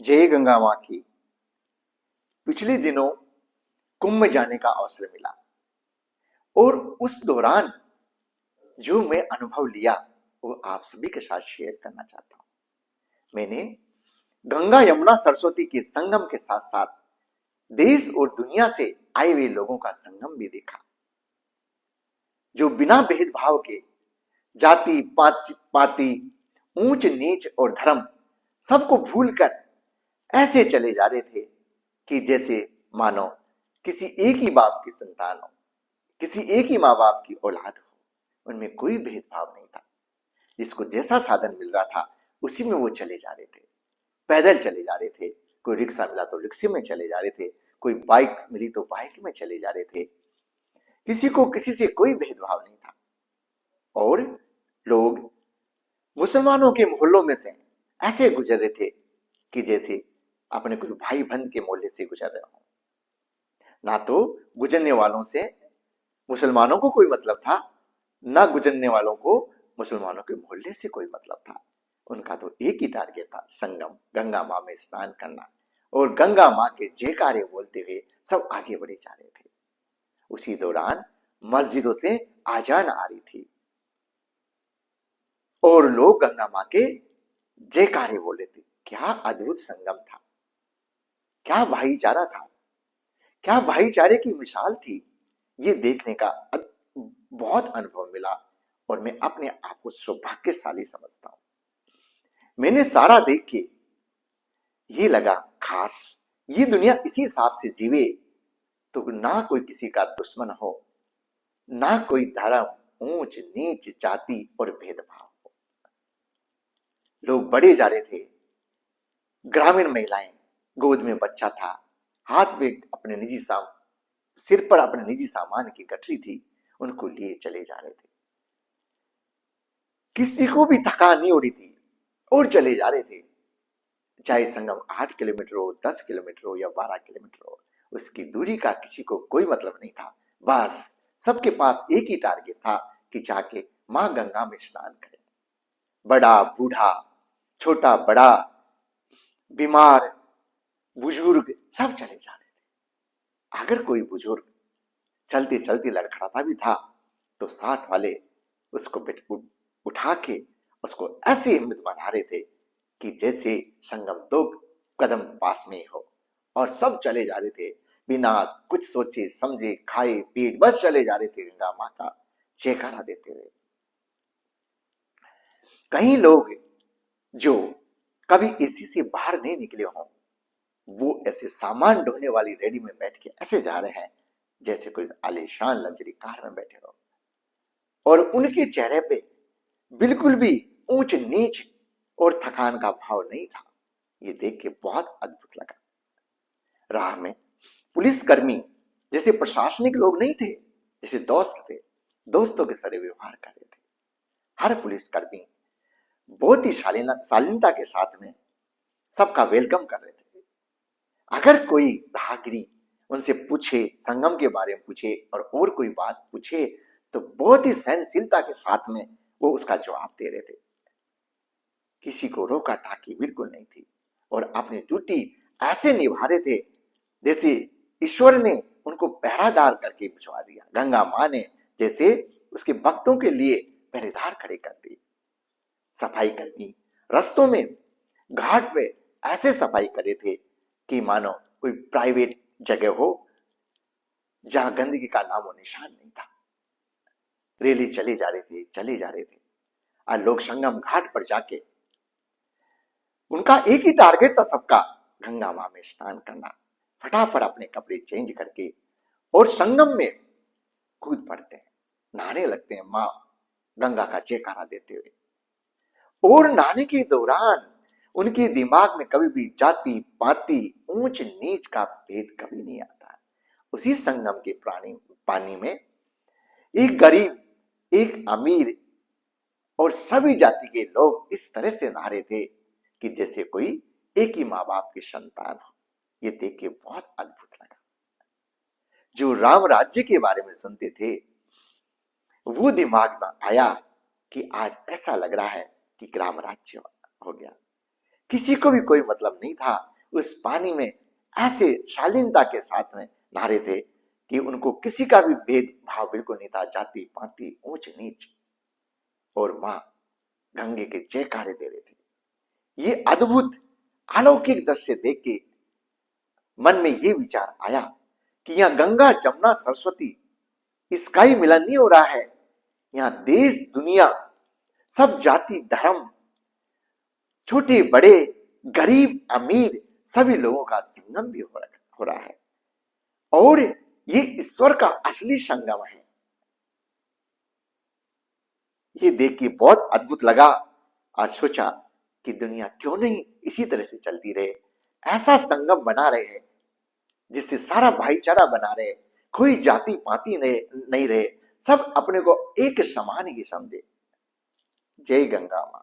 जय गंगा माँ की। पिछले दिनों कुंभ में जाने का अवसर मिला और उस दौरान जो मैं अनुभव लिया वो आप सभी के साथ शेयर करना चाहता हूँ। मैंने गंगा यमुना सरस्वती के संगम के साथ साथ देश और दुनिया से आए हुए लोगों का संगम भी देखा, जो बिना भेदभाव के जाति पाति ऊंच नीच और धर्म सबको भूलकर ऐसे चले जा रहे थे कि जैसे मानो किसी एक ही बाप की संतान हो, किसी एक ही माँ बाप की औलाद हो। उनमें कोई भेदभाव नहीं था। जिसको जैसा साधन मिल रहा था उसी में वो चले जा रहे थे। पैदल चले जा रहे थे, कोई रिक्शा मिला तो रिक्शे में चले जा रहे थे, कोई बाइक मिली तो बाइक में चले जा रहे थे। किसी को किसी से कोई भेदभाव नहीं था। और लोग मुसलमानों के मोहल्लों में से ऐसे गुजर रहे थे कि जैसे अपने कुछ भाई बंध के मोहल्ले से गुजर रहे हो। ना तो गुजरने वालों से मुसलमानों को कोई मतलब था, ना गुजरने वालों को मुसलमानों के मोहल्ले से कोई मतलब था। उनका तो एक ही टारगेट था, संगम गंगा माँ में स्नान करना और गंगा माँ के जयकारे बोलते हुए सब आगे बढ़े जा रहे थे। उसी दौरान मस्जिदों से आजान आ रही थी और लोग गंगा माँ के जयकारे बोल रहे थे। क्या अद्भुत संगम था, क्या भाईचारा था, क्या भाईचारे की मिसाल थी। ये देखने का बहुत अनुभव मिला और मैं अपने आप को सौभाग्यशाली समझता हूं। मैंने सारा देख के ये लगा खास ये दुनिया इसी हिसाब से जीवे तो ना कोई किसी का दुश्मन हो, ना कोई धर्म ऊंच नीच जाति और भेदभाव हो। लोग बड़े जा रहे थे, ग्रामीण महिलाएं, गोद में बच्चा था, हाथ में अपने सिर पर अपने निजी सामान की गठरी थी, उनको लिए चले जा रहे थे। किसी को भी थकान नहीं हो रही थी और चले जा रहे थे। चाहे संगम 8 किलोमीटर हो, 10 किलोमीटर हो या 12 किलोमीटर हो, उसकी दूरी का किसी को कोई मतलब नहीं था। बस सबके पास एक ही टारगेट था कि जाके मां गंगा में स्नान करें। बड़ा बूढ़ा, छोटा बड़ा, बीमार बुजुर्ग सब चले जा रहे थे। अगर कोई बुजुर्ग चलते चलते लड़खड़ाता भी था तो साथ वाले उसको उठा के उसको ऐसी हिम्मत बना रहे थे कि जैसे संगम 2 कदम पास में हो। और सब चले जा रहे थे बिना कुछ सोचे समझे खाए पिए, बस चले जा रहे थे गंगा माँ का जयकारा देते हुए। कई लोग जो कभी एसी से बाहर नहीं निकले हों, वो ऐसे सामान ढोने वाली रेडी में बैठ के ऐसे जा रहे हैं जैसे कोई आलीशान लग्जरी कार में बैठे हो। और उनके चेहरे पे बिल्कुल भी ऊंच नीच और थकान का भाव नहीं था। ये देख के बहुत अद्भुत लगा। राह में पुलिसकर्मी जैसे प्रशासनिक लोग नहीं थे, जैसे दोस्त थे, दोस्तों के तरह व्यवहार कर रहे थे। हर पुलिसकर्मी बहुत ही शालीनता के साथ में सबका वेलकम कर रहे थे। अगर कोई राहगीरी उनसे पूछे, संगम के बारे में पूछे और कोई बात पूछे तो बहुत ही सहनशीलता के साथ में वो उसका जवाब दे रहे थे। किसी को रोका टाकी बिल्कुल नहीं थी और अपनी ड्यूटी ऐसे निभा रहे थे जैसे ईश्वर ने उनको पहरादार करके भिजवा दिया। गंगा माँ ने जैसे उसके भक्तों के लिए पहरेदार खड़े कर दिए। सफाई कर्मी रस्तों में घाट पे ऐसे सफाई कर रहे थे कि मानो कोई प्राइवेट जगह हो जहां गंदगी का नामो निशान नहीं था। रैली चले जा रहे थे, चले जा रहे थे। और लोग संगम घाट पर जाके उनका एक ही टारगेट था सबका, गंगा माँ में स्नान करना। फटाफट अपने कपड़े चेंज करके और संगम में कूद पड़ते हैं, नहाने लगते हैं माँ गंगा का जयकारा देते हुए। और नहाने के दौरान उनके दिमाग में कभी भी जाति पाति ऊंच नीच का भेद कभी नहीं आता। उसी संगम के पानी में एक गरीब, एक अमीर और सभी जाति के लोग इस तरह से नहा रहे थे कि जैसे कोई एक ही माँ बाप की संतान हो। ये देख के बहुत अद्भुत लगा। जो राम राज्य के बारे में सुनते थे वो दिमाग में आया कि आज ऐसा लग रहा है कि राम राज्य हो गया। किसी को भी कोई मतलब नहीं था। उस पानी में ऐसे शालीनता के साथ में नहा रहे थे कि उनको किसी का भी भेदभाव बिल्कुल नहीं था, जाति पाति ऊंच नीच। और मां गंगे के जयकारे दे रहे थे। ये अद्भुत अलौकिक दृश्य देख के मन में ये विचार आया कि यहाँ गंगा जमुना सरस्वती इसका ही मिलन नहीं हो रहा है, यहाँ देश दुनिया सब जाति धर्म छोटे बड़े गरीब अमीर सभी लोगों का संगम भी हो रहा है और ये ईश्वर का असली संगम है। ये देख के बहुत अद्भुत लगा और सोचा कि दुनिया क्यों नहीं इसी तरह से चलती रहे, ऐसा संगम बना रहे हैं जिससे सारा भाईचारा बना रहे, कोई जाति पाति नहीं रहे, सब अपने को एक समान ही समझे। जय गंगा मां।